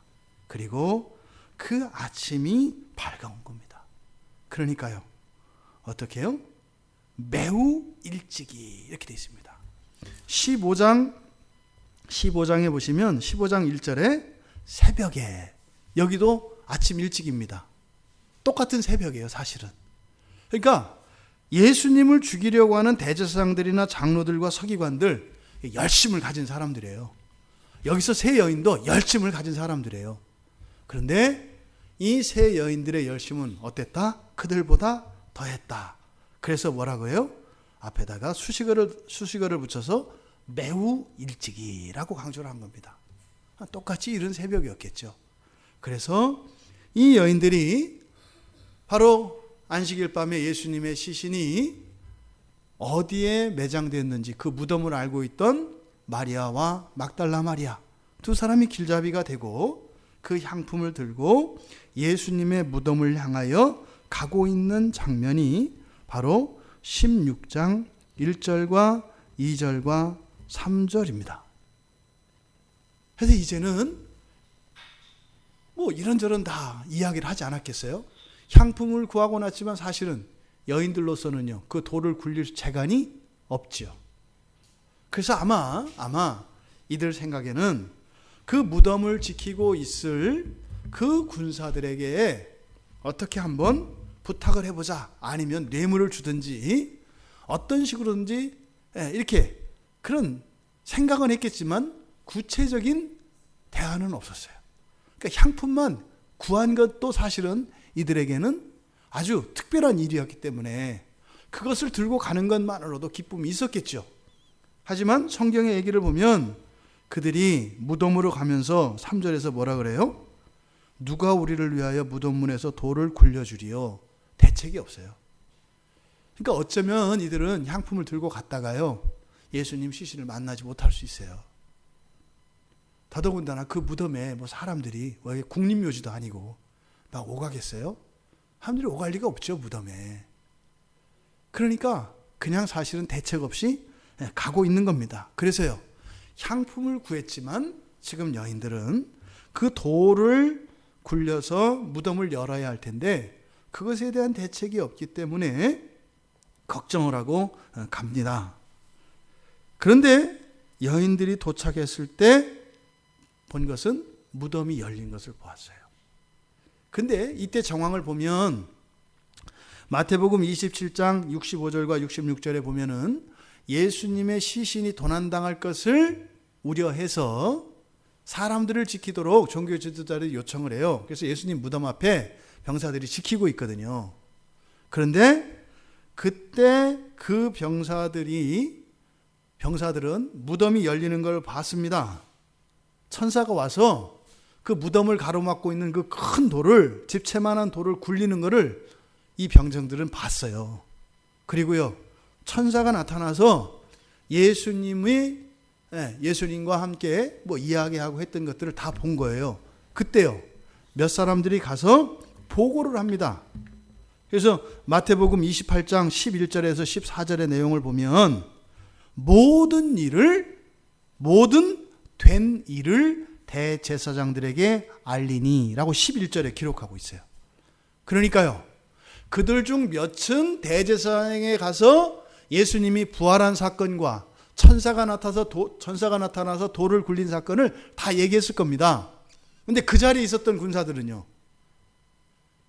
그리고 그 아침이 밝아온 겁니다. 그러니까요, 어떻게 해요? 매우 일찍이 이렇게 되어 있습니다. 15장에 보시면 15장 1절에 새벽에, 여기도 아침 일찍입니다. 똑같은 새벽이에요, 사실은. 그러니까 예수님을 죽이려고 하는 대제사장들이나 장로들과 서기관들, 열심을 가진 사람들이에요. 여기서 세 여인도 열심을 가진 사람들이에요. 그런데 이 세 여인들의 열심은 어땠다? 그들보다 더했다. 그래서 뭐라고 해요? 앞에다가 수식어를 붙여서 매우 일찍이라고 강조를 한 겁니다. 똑같이 이른 새벽이었겠죠. 그래서 이 여인들이 바로 안식일 밤에 예수님의 시신이 어디에 매장되었는지 그 무덤을 알고 있던 마리아와 막달라 마리아, 두 사람이 길잡이가 되고 그 향품을 들고 예수님의 무덤을 향하여 가고 있는 장면이 바로 16장 1절과 2절과 3절입니다. 그래서 이제는 뭐 이런저런 다 이야기를 하지 않았겠어요? 향품을 구하고 났지만 사실은 여인들로서는요, 그 돌을 굴릴 재간이 없죠. 그래서 아마 이들 생각에는 그 무덤을 지키고 있을 그 군사들에게 어떻게 한번 부탁을 해보자, 아니면 뇌물을 주든지 어떤 식으로든지 이렇게 그런 생각은 했겠지만 구체적인 대안은 없었어요. 그러니까 향품만 구한 것도 사실은 이들에게는 아주 특별한 일이었기 때문에 그것을 들고 가는 것만으로도 기쁨이 있었겠죠. 하지만 성경의 얘기를 보면 그들이 무덤으로 가면서 3절에서 뭐라 그래요? 누가 우리를 위하여 무덤 문에서 돌을 굴려주리요. 대책이 없어요. 그러니까 어쩌면 이들은 향품을 들고 갔다가요, 예수님 시신을 만나지 못할 수 있어요. 더더군다나 그 무덤에 뭐 사람들이 국립묘지도 아니고 막 오가겠어요? 사람들이 오갈 리가 없죠, 무덤에. 그러니까 그냥 사실은 대책 없이 가고 있는 겁니다. 그래서요, 향품을 구했지만 지금 여인들은 그 돌을 굴려서 무덤을 열어야 할 텐데 그것에 대한 대책이 없기 때문에 걱정을 하고 갑니다. 그런데 여인들이 도착했을 때 본 것은 무덤이 열린 것을 보았어요. 근데 이때 정황을 보면 마태복음 27장 65절과 66절에 보면은 예수님의 시신이 도난당할 것을 우려해서 사람들을 지키도록 종교 지도자들이 요청을 해요. 그래서 예수님 무덤 앞에 병사들이 지키고 있거든요. 그런데 그때 그 병사들은 무덤이 열리는 걸 봤습니다. 천사가 와서 그 무덤을 가로막고 있는 그 큰 돌을, 집채만한 돌을 굴리는 것을 이 병정들은 봤어요. 그리고요, 천사가 나타나서 예수님과 함께 뭐 이야기하고 했던 것들을 다 본 거예요. 그때요, 몇 사람들이 가서 보고를 합니다. 그래서 마태복음 28장 11절에서 14절의 내용을 보면 모든 된 일을 대제사장들에게 알리니 라고 11절에 기록하고 있어요. 그러니까요, 그들 중 몇은 대제사장에 가서 예수님이 부활한 사건과 천사가 나타나서 돌을 굴린 사건을 다 얘기했을 겁니다. 그런데 그 자리에 있었던 군사들은요,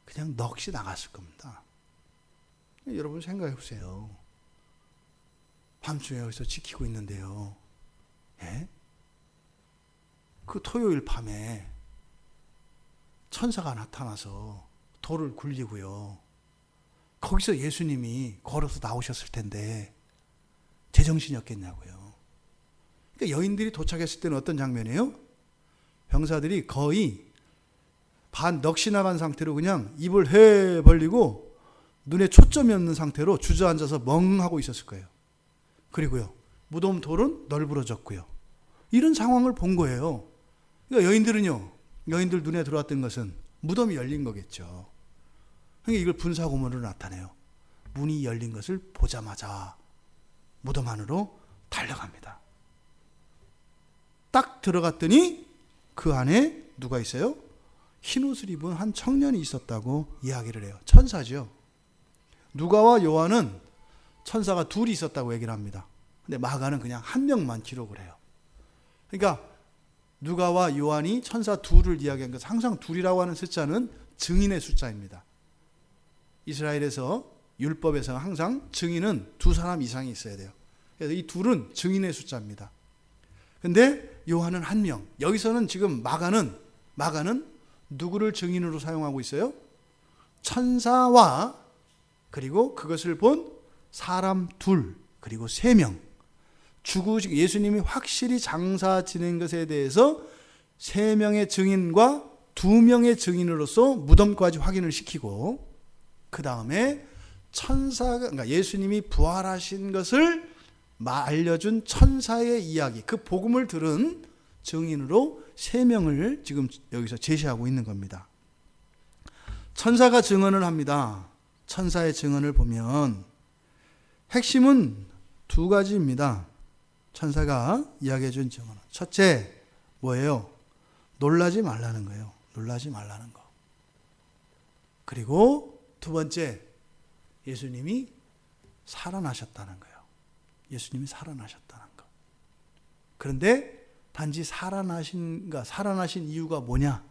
그냥 넋이 나갔을 겁니다. 여러분 생각해 보세요. 밤중에 여기서 지키고 있는데요, 예? 그 토요일 밤에 천사가 나타나서 돌을 굴리고요, 거기서 예수님이 걸어서 나오셨을 텐데 제정신이었겠냐고요. 그러니까 여인들이 도착했을 때는 어떤 장면이에요? 병사들이 거의 반 넋이 나간 상태로 그냥 입을 해 벌리고 눈에 초점이 없는 상태로 주저앉아서 멍하고 있었을 거예요. 그리고요, 무덤 돌은 널브러졌고요. 이런 상황을 본 거예요. 그러니까 여인들 눈에 들어왔던 것은 무덤이 열린 거겠죠. 그러니까 이걸 분사고문으로 나타내요. 문이 열린 것을 보자마자 무덤 안으로 달려갑니다. 딱 들어갔더니 그 안에 누가 있어요? 흰옷을 입은 한 청년이 있었다고 이야기를 해요. 천사죠. 누가와 요한은 천사가 둘이 있었다고 얘기를 합니다. 근데 마가는 그냥 한 명만 기록을 해요. 그러니까 누가와 요한이 천사 둘을 이야기한 것은, 항상 둘이라고 하는 숫자는 증인의 숫자입니다. 이스라엘에서 율법에서 항상 증인은 두 사람 이상이 있어야 돼요. 그래서 이 둘은 증인의 숫자입니다. 근데 요한은 한 명. 여기서는 지금 마가는 누구를 증인으로 사용하고 있어요? 천사와 그리고 그것을 본 사람 둘, 그리고 3명. 예수님이 확실히 장사 지낸 것에 대해서 3명의 증인과 2명의 증인으로서 무덤까지 확인을 시키고, 그 다음에 그러니까 예수님이 부활하신 것을 알려준 천사의 이야기, 그 복음을 들은 증인으로 3명을 지금 여기서 제시하고 있는 겁니다. 천사가 증언을 합니다. 천사의 증언을 보면 핵심은 2가지입니다. 천사가 이야기해 준 증언은. 첫째, 뭐예요? 놀라지 말라는 거예요. 놀라지 말라는 거. 그리고 2번째, 예수님이 살아나셨다는 거예요. 예수님이 살아나셨다는 거. 그런데 단지 살아나신 이유가 뭐냐?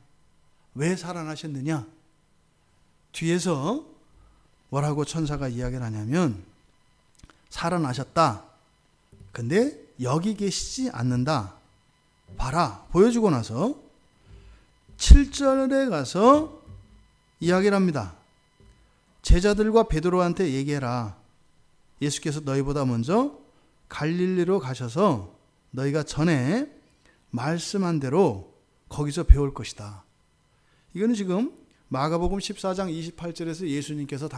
왜 살아나셨느냐? 뒤에서 뭐라고 천사가 이야기를 하냐면, 살아나셨다. 근데 여기 계시지 않는다. 봐라. 보여주고 나서 7절에 가서 이야기를 합니다. 제자들과 베드로한테 얘기해라. 예수께서 너희보다 먼저 갈릴리로 가셔서 너희가 전에 말씀한 대로 거기서 배울 것이다. 이거는 지금 마가복음 14장 28절에서 예수님께서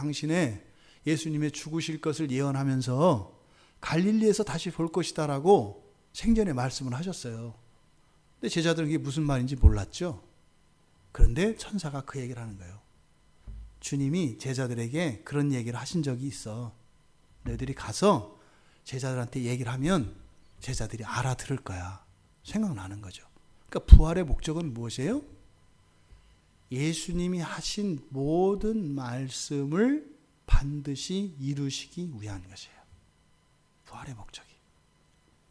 예수님의 죽으실 것을 예언하면서 갈릴리에서 다시 볼 것이다 라고 생전에 말씀을 하셨어요. 근데 제자들은 그게 무슨 말인지 몰랐죠. 그런데 천사가 그 얘기를 하는 거예요. 주님이 제자들에게 그런 얘기를 하신 적이 있어. 너희들이 가서 제자들한테 얘기를 하면 제자들이 알아들을 거야. 생각나는 거죠. 그러니까 부활의 목적은 무엇이에요? 예수님이 하신 모든 말씀을 반드시 이루시기 위한 것이에요. 부활의 목적이.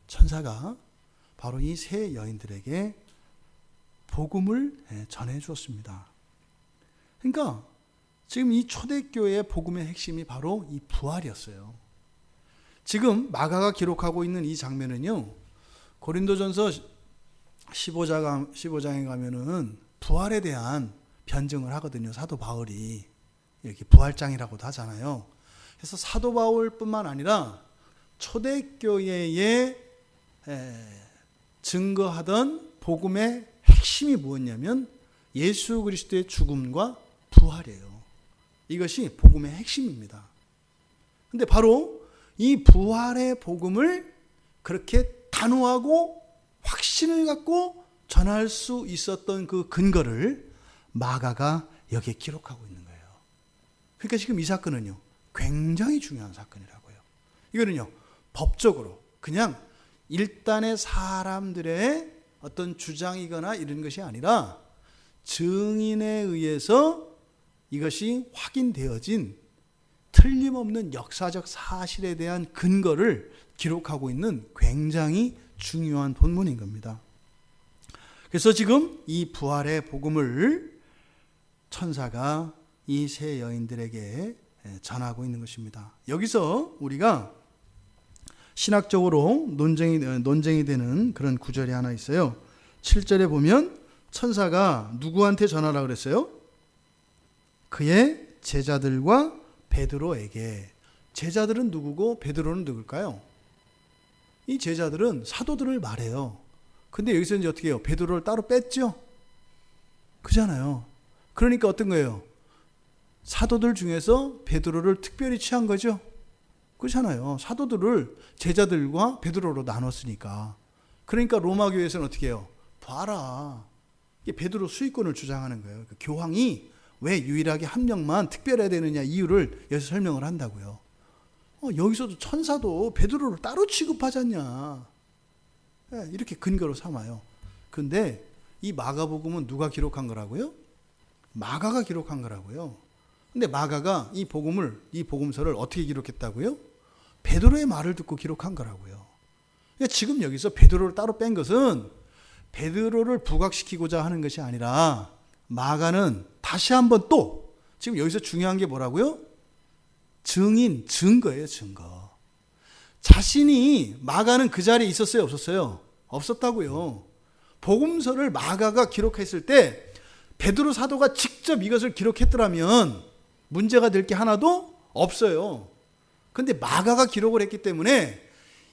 천사가 바로 이 세 여인들에게 복음을 전해 주었습니다. 그러니까 지금 이 초대교회의 복음의 핵심이 바로 이 부활이었어요. 지금 마가가 기록하고 있는 이 장면은요, 고린도전서 15장에 가면은 부활에 대한 변증을 하거든요. 사도 바울이 여기 부활장이라고도 하잖아요. 그래서 사도 바울뿐만 아니라 초대교회에 증거하던 복음의 핵심이 무엇이냐면 예수 그리스도의 죽음과 부활이에요. 이것이 복음의 핵심입니다. 근데 바로 이 부활의 복음을 그렇게 단호하고 확신을 갖고 전할 수 있었던 그 근거를 마가가 여기에 기록하고 있는 거예요. 그러니까 지금 이 사건은요, 굉장히 중요한 사건이라고요. 이거는요, 법적으로 그냥 일단의 사람들의 어떤 주장이거나 이런 것이 아니라 증인에 의해서 이것이 확인되어진 틀림없는 역사적 사실에 대한 근거를 기록하고 있는 굉장히 중요한 본문인 겁니다. 그래서 지금 이 부활의 복음을 천사가 이 세 여인들에게 전하고 있는 것입니다. 여기서 우리가 신학적으로 논쟁이 되는 그런 구절이 하나 있어요. 7절에 보면 천사가 누구한테 전하라 그랬어요? 그의 제자들과 베드로에게. 제자들은 누구고 베드로는 누굴까요? 이 제자들은 사도들을 말해요. 근데 여기서 이제 어떻게 해요? 베드로를 따로 뺐죠? 그잖아요. 그러니까 어떤 거예요? 사도들 중에서 베드로를 특별히 취한 거죠? 그렇잖아요. 사도들을 제자들과 베드로로 나눴으니까. 그러니까 로마 교회에서는 어떻게 해요? 봐라. 이게 베드로 수익권을 주장하는 거예요. 그 교황이 왜 유일하게 한 명만 특별해야 되느냐 이유를 여기서 설명을 한다고요. 여기서도 천사도 베드로를 따로 취급하지 않냐. 이렇게 근거로 삼아요. 그런데 이 마가복음은 누가 기록한 거라고요? 마가가 기록한 거라고요. 근데 마가가 이 복음서를 어떻게 기록했다고요? 베드로의 말을 듣고 기록한 거라고요. 그러니까 지금 여기서 베드로를 따로 뺀 것은 베드로를 부각시키고자 하는 것이 아니라 마가는 다시 한번 또 지금 여기서 중요한 게 뭐라고요? 증거예요, 증거. 자신이 마가는 그 자리에 있었어요, 없었어요? 없었다고요. 복음서를 마가가 기록했을 때 베드로 사도가 직접 이것을 기록했더라면 문제가 될 게 하나도 없어요. 그런데 마가가 기록을 했기 때문에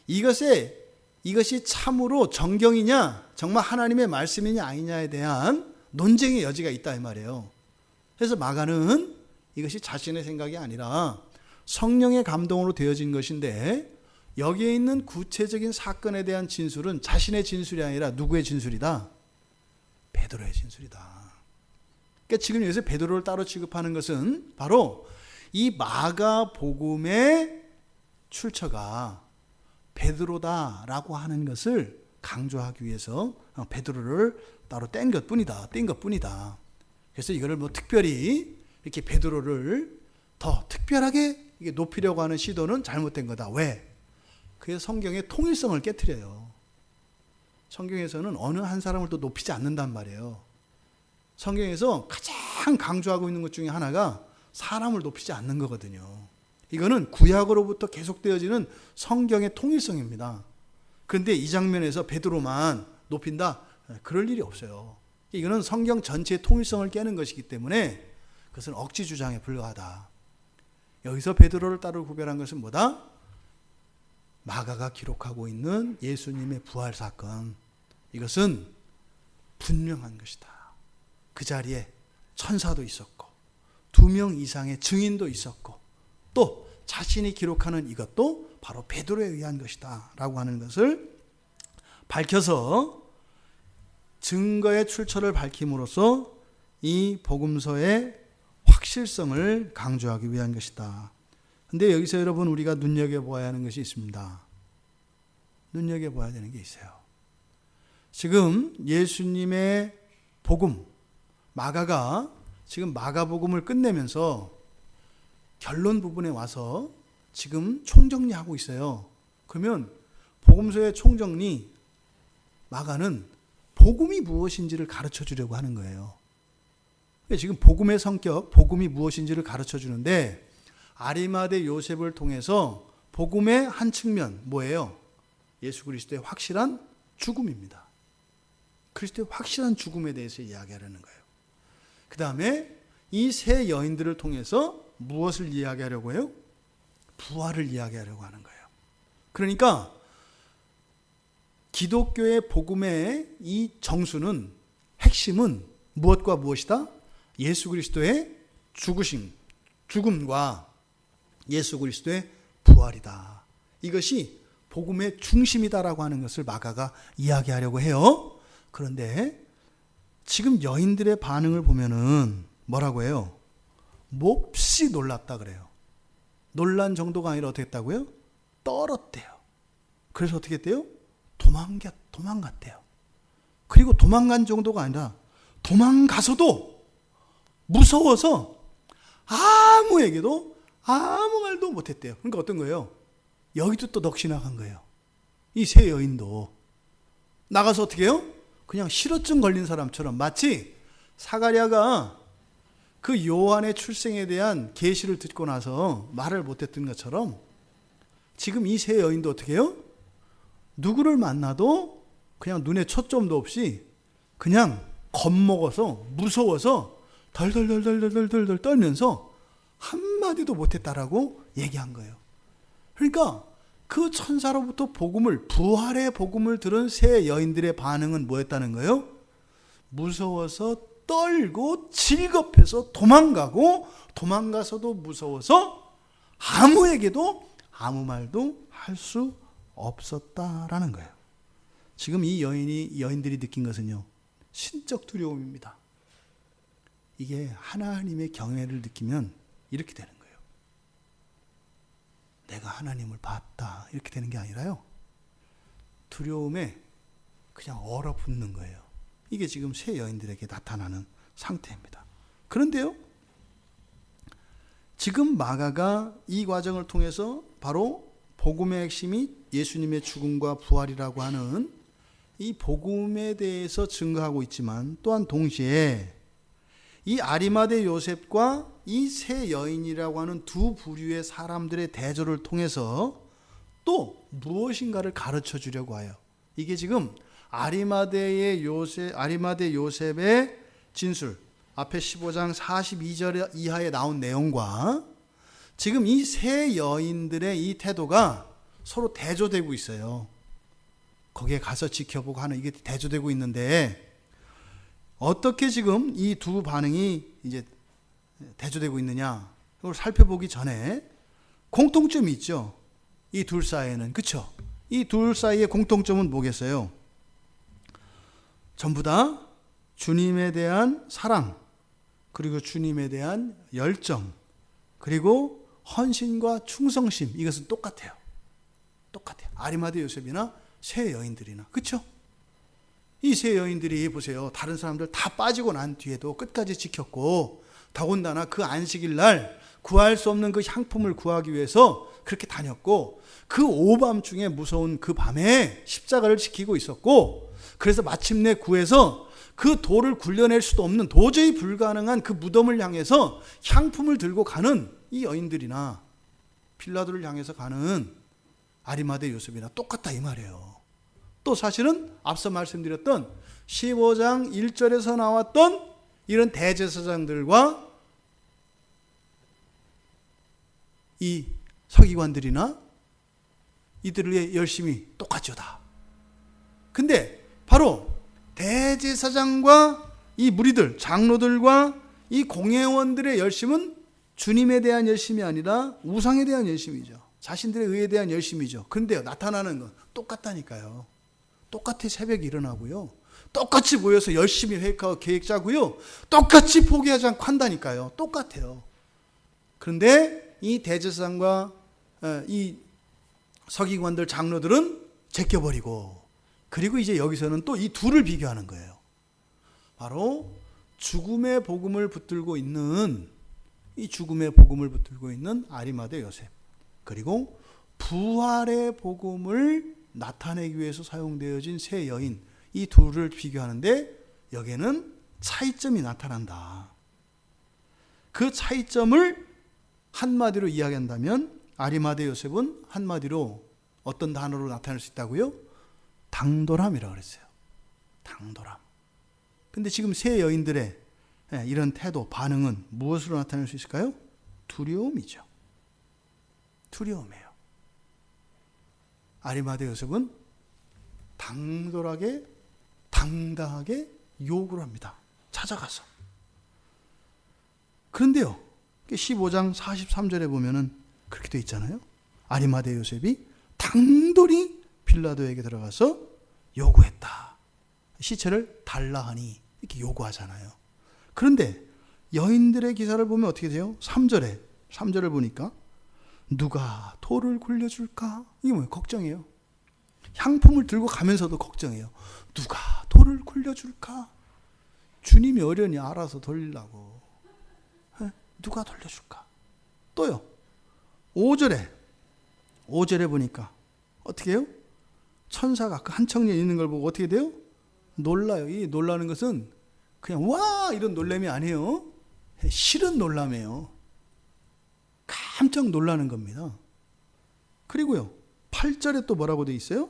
이것이 참으로 정경이냐, 정말 하나님의 말씀이냐 아니냐에 대한 논쟁의 여지가 있다 이 말이에요. 그래서 마가는 이것이 자신의 생각이 아니라 성령의 감동으로 되어진 것인데 여기에 있는 구체적인 사건에 대한 진술은 자신의 진술이 아니라 누구의 진술이다? 베드로의 진술이다. 그러니까 지금 여기서 베드로를 따로 취급하는 것은 바로 이 마가복음의 출처가 베드로다라고 하는 것을 강조하기 위해서 베드로를 따로 뗀 것뿐이다. 그래서 이거를 특별히 이렇게 베드로를 더 특별하게 높이려고 하는 시도는 잘못된 거다. 왜? 그게 성경의 통일성을 깨트려요. 성경에서는 어느 한 사람을 또 높이지 않는단 말이에요. 성경에서 가장 강조하고 있는 것 중에 하나가 사람을 높이지 않는 거거든요. 이거는 구약으로부터 계속되어지는 성경의 통일성입니다. 그런데 이 장면에서 베드로만 높인다? 그럴 일이 없어요. 이거는 성경 전체의 통일성을 깨는 것이기 때문에 그것은 억지 주장에 불과하다. 여기서 베드로를 따로 구별한 것은 뭐다? 마가가 기록하고 있는 예수님의 부활 사건, 이것은 분명한 것이다. 그 자리에 천사도 있었고 2명 이상의 증인도 있었고 또 자신이 기록하는 이것도 바로 베드로에 의한 것이다 라고 하는 것을 밝혀서 증거의 출처를 밝힘으로써 이 복음서의 확실성을 강조하기 위한 것이다. 근데 여기서 여러분 우리가 눈여겨봐야 하는 것이 있습니다. 눈여겨봐야 되는 게 있어요. 지금 예수님의 복음, 마가가 지금 마가복음을 끝내면서 결론 부분에 와서 지금 총정리하고 있어요. 그러면 복음서의 총정리, 마가는 복음이 무엇인지를 가르쳐 주려고 하는 거예요. 지금 복음의 성격, 복음이 무엇인지를 가르쳐 주는데 아리마대 요셉을 통해서 복음의 한 측면 뭐예요? 예수 그리스도의 확실한 죽음입니다. 그리스도의 확실한 죽음에 대해서 이야기하려는 거예요. 그 다음에 이 세 여인들을 통해서 무엇을 이야기하려고 해요? 부활을 이야기하려고 하는 거예요. 그러니까 기독교의 복음의 이 정수는, 핵심은 무엇과 무엇이다? 예수 그리스도의 죽음과 예수 그리스도의 부활이다. 이것이 복음의 중심이다라고 하는 것을 마가가 이야기하려고 해요. 그런데 지금 여인들의 반응을 보면은 뭐라고 해요? 몹시 놀랐다 그래요. 놀란 정도가 아니라 어떻게 했다고요? 떨었대요. 그래서 어떻게 했대요? 도망갔대요. 그리고 도망간 정도가 아니라 도망가서도 무서워서 아무에게도 아무 말도 못했대요. 그러니까 어떤 거예요? 여기도 또 넋이 나간 거예요. 이 세 여인도 나가서 어떻게 해요? 그냥 실어증 걸린 사람처럼, 마치 사가랴가 그 요한의 출생에 대한 계시를 듣고 나서 말을 못했던 것처럼 지금 이 세 여인도 어떻게 해요? 누구를 만나도 그냥 눈에 초점도 없이 그냥 겁먹어서 무서워서 덜덜덜덜덜덜 떨면서 한마디도 못했다라고 얘기한 거예요. 그러니까 그 천사로부터 부활의 복음을 들은 세 여인들의 반응은 뭐였다는 거예요? 무서워서 떨고 질겁해서 도망가서도 무서워서 아무에게도 아무 말도 할 수 없었다라는 거예요. 지금 이 여인들이 느낀 것은요, 신적 두려움입니다. 이게 하나님의 경외를 느끼면 이렇게 되는 거예요. 내가 하나님을 봤다 이렇게 되는 게 아니라요, 두려움에 그냥 얼어붙는 거예요. 이게 지금 세 여인들에게 나타나는 상태입니다. 그런데요, 지금 마가가 이 과정을 통해서 바로 복음의 핵심이 예수님의 죽음과 부활이라고 하는 이 복음에 대해서 증거하고 있지만, 또한 동시에 이 아리마대 요셉과 이 세 여인이라고 하는 두 부류의 사람들의 대조를 통해서 또 무엇인가를 가르쳐 주려고 해요. 이게 지금 아리마대 요셉의 진술, 앞에 15장 42절 이하에 나온 내용과 지금 이 세 여인들의 이 태도가 서로 대조되고 있어요. 거기에 가서 지켜보고 하는, 이게 대조되고 있는데 어떻게 지금 이 두 반응이 이제 대조되고 있느냐, 이걸 살펴보기 전에 공통점이 있죠. 이 둘 사이에는, 그렇죠? 이 둘 사이의 공통점은 뭐겠어요? 전부 다 주님에 대한 사랑, 그리고 주님에 대한 열정, 그리고 헌신과 충성심, 이것은 똑같아요. 아리마대 요셉이나 세 여인들이나, 그렇죠? 이 세 여인들이 보세요. 다른 사람들 다 빠지고 난 뒤에도 끝까지 지켰고, 더군다나 그 안식일 날 구할 수 없는 그 향품을 구하기 위해서 그렇게 다녔고, 그 오밤중에 무서운 그 밤에 십자가를 지키고 있었고, 그래서 마침내 구해서 그 돌을 굴려낼 수도 없는, 도저히 불가능한 그 무덤을 향해서 향품을 들고 가는 이 여인들이나 빌라도를 향해서 가는 아리마대 요셉이나 똑같다 이 말이에요. 또 사실은 앞서 말씀드렸던 15장 1절에서 나왔던 이런 대제사장들과 이 서기관들이나 이들의 열심이 똑같죠 다. 근데 바로 대제사장과 이 무리들, 장로들과 이 공회원들의 열심은 주님에 대한 열심이 아니라 우상에 대한 열심이죠. 자신들의 의에 대한 열심이죠. 그런데요, 나타나는 건 똑같다니까요. 똑같이 새벽에 일어나고요. 똑같이 모여서 열심히 회의하고 계획 짜고요. 똑같이 포기하지 않고 한다니까요. 똑같아요. 그런데 이 대제사장과 이 서기관들, 장로들은 제껴버리고, 그리고 이제 여기서는 또 이 둘을 비교하는 거예요. 바로 죽음의 복음을 붙들고 있는, 이 죽음의 복음을 붙들고 있는 아리마대 요셉, 그리고 부활의 복음을 나타내기 위해서 사용되어진 세 여인, 이 둘을 비교하는데 여기에는 차이점이 나타난다. 그 차이점을 한마디로 이야기한다면 아리마대 요셉은 한마디로 어떤 단어로 나타낼 수 있다고요? 당돌함이라고 그랬어요. 당돌함. 근데 지금 세 여인들의 이런 태도, 반응은 무엇으로 나타낼 수 있을까요? 두려움이죠. 두려움이에요. 아리마대 요셉은 당돌하게, 당당하게 요구를 합니다. 찾아가서. 그런데요, 15장 43절에 보면은 그렇게 돼 있잖아요. 아리마대 요셉이 당돌히 빌라도에게 들어가서 요구했다. 시체를 달라 하니 이렇게 요구하잖아요. 그런데 여인들의 기사를 보면 어떻게 돼요? 3절을 보니까 누가 돌을 굴려줄까? 이게 뭐예요? 걱정이에요. 향품을 들고 가면서도 걱정해요. 누가 돌을 굴려줄까? 주님이 어련히 알아서 돌리려고. 누가 돌려줄까? 또요. 5절에 보니까 어떻게 해요? 천사가 그 한 청년 있는 걸 보고 어떻게 돼요? 놀라요. 이 놀라는 것은 그냥 와 이런 놀람이 아니에요. 싫은 놀람이에요. 깜짝 놀라는 겁니다. 그리고요, 8절에 또 뭐라고 돼 있어요?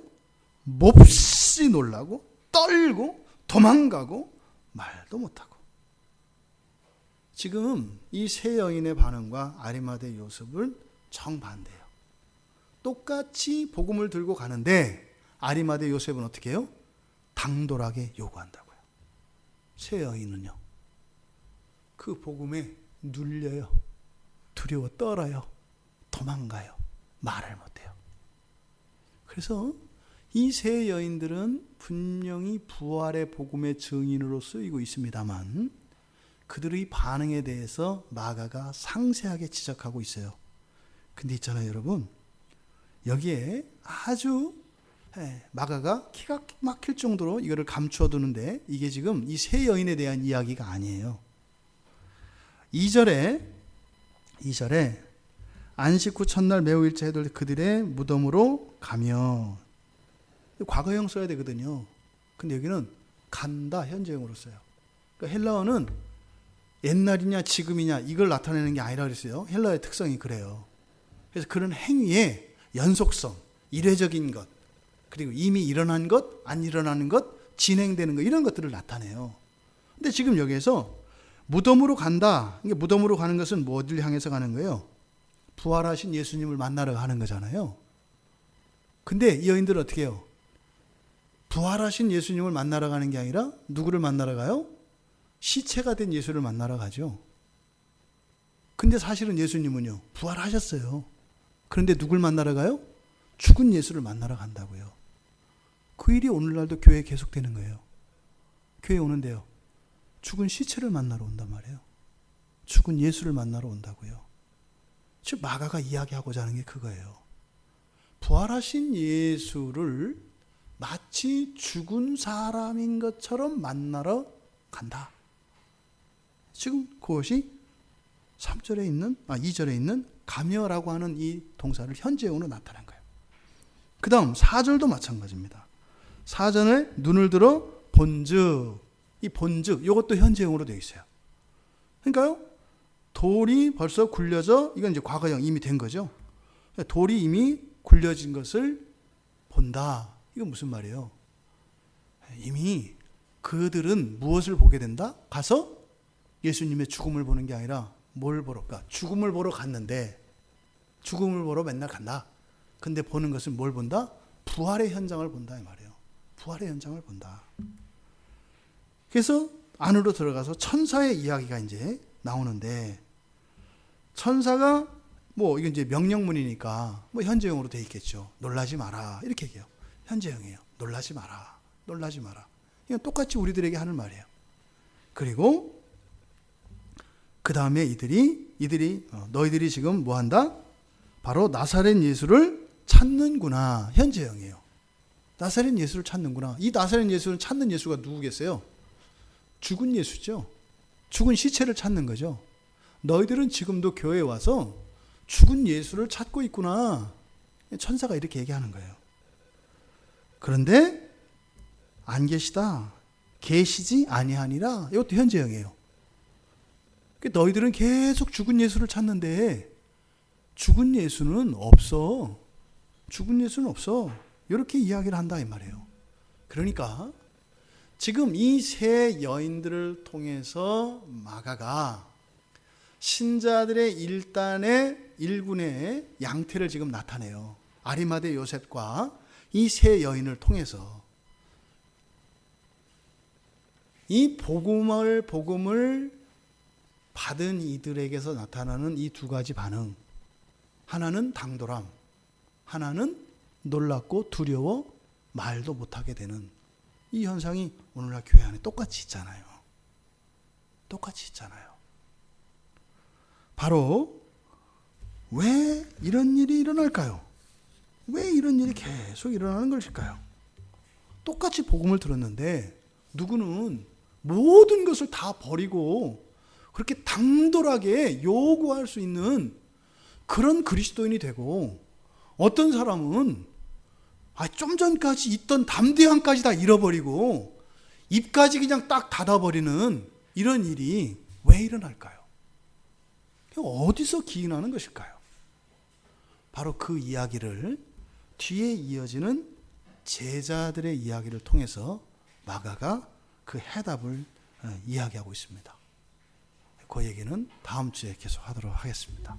몹시 놀라고 떨고 도망가고 말도 못하고. 지금 이 세 여인의 반응과 아리마대 요셉은 정반대예요. 똑같이 복음을 들고 가는데 아리마대 요셉은 어떻게 해요? 당돌하게 요구한다고요. 세 여인은요, 그 복음에 눌려요. 두려워 떨어요. 도망가요. 말을 못해요. 그래서 이 세 여인들은 분명히 부활의 복음의 증인으로 쓰이고 있습니다만 그들의 반응에 대해서 마가가 상세하게 지적하고 있어요. 근데 있잖아요, 여러분. 여기에 아주 마가가 기가 막힐 정도로 이거를 감추어 두는데 이게 지금 이 세 여인에 대한 이야기가 아니에요. 2절에 안식 후 첫날 매우 일찍 해들 그들의 무덤으로 가며, 과거형 써야 되거든요. 근데 여기는 간다, 현재형으로 써요. 그러니까 헬라어는 옛날이냐 지금이냐 이걸 나타내는 게 아니라 그랬어요. 헬라어의 특성이 그래요. 그래서 그런 행위의 연속성, 이례적인 것, 그리고 이미 일어난 것, 안 일어나는 것, 진행되는 것, 이런 것들을 나타내요. 근데 지금 여기에서 무덤으로 간다. 이게 무덤으로 가는 것은 어디를 향해서 가는 거예요? 부활하신 예수님을 만나러 가는 거잖아요. 근데 이 여인들은 어떻게 해요? 부활하신 예수님을 만나러 가는 게 아니라 누구를 만나러 가요? 시체가 된 예수를 만나러 가죠. 근데 사실은 예수님은요, 부활하셨어요. 그런데 누굴 만나러 가요? 죽은 예수를 만나러 간다고요. 그 일이 오늘날도 교회에 계속되는 거예요. 교회에 오는데요, 죽은 시체를 만나러 온단 말이에요. 죽은 예수를 만나러 온다고요. 즉 마가가 이야기하고자 하는 게 그거예요. 부활하신 예수를 마치 죽은 사람인 것처럼 만나러 간다. 지금 그것이 2절에 있는 가며라고 하는 이 동사를 현재형으로 나타낸 거예요. 그 다음 4절도 마찬가지입니다. 4절에 눈을 들어 본즉, 이 본즉 이것도 현재형으로 되어 있어요. 그러니까요, 돌이 벌써 굴려져, 이건 이제 과거형 이미 된 거죠. 돌이 이미 굴려진 것을 본다. 이건 무슨 말이에요? 이미 그들은 무엇을 보게 된다? 가서 예수님의 죽음을 보는 게 아니라 뭘 보러 가? 죽음을 보러 갔는데, 죽음을 보러 맨날 간다. 근데 보는 것은 뭘 본다? 부활의 현장을 본다 이 말이에요. 부활의 현장을 본다. 그래서 안으로 들어가서 천사의 이야기가 이제 나오는데, 천사가 뭐 이건 이제 명령문이니까 뭐 현재형으로 돼 있겠죠. 놀라지 마라 이렇게 얘기해요. 현재형이에요. 놀라지 마라, 놀라지 마라. 이건 똑같이 우리들에게 하는 말이에요. 그리고 그 다음에 너희들이 지금 뭐 한다? 바로 나사렛 예수를 찾는구나. 현재형이에요. 나사렛 예수를 찾는구나. 이 나사렛 예수를 찾는 예수가 누구겠어요? 죽은 예수죠. 죽은 시체를 찾는 거죠. 너희들은 지금도 교회에 와서 죽은 예수를 찾고 있구나. 천사가 이렇게 얘기하는 거예요. 그런데 안 계시다. 계시지 아니하니라. 이것도 현재형이에요. 너희들은 계속 죽은 예수를 찾는데 죽은 예수는 없어. 죽은 예수는 없어. 이렇게 이야기를 한다 이 말이에요. 그러니까 지금 이 세 여인들을 통해서 마가가 신자들의 일군의 양태를 지금 나타내요. 아리마대 요셉과 이 세 여인을 통해서 이 복음을 받은 이들에게서 나타나는 이 두 가지 반응. 하나는 당돌함, 하나는 놀랍고 두려워 말도 못하게 되는 이 현상이 오늘날 교회 안에 똑같이 있잖아요. 똑같이 있잖아요. 바로 왜 이런 일이 일어날까요? 왜 이런 일이 계속 일어나는 것일까요? 똑같이 복음을 들었는데 누구는 모든 것을 다 버리고 그렇게 당돌하게 요구할 수 있는 그런 그리스도인이 되고, 어떤 사람은 좀 전까지 있던 담대함까지 다 잃어버리고 입까지 그냥 딱 닫아버리는 이런 일이 왜 일어날까요? 어디서 기인하는 것일까요? 바로 그 이야기를 뒤에 이어지는 제자들의 이야기를 통해서 마가가 그 해답을 이야기하고 있습니다. 그 얘기는 다음 주에 계속 하도록 하겠습니다.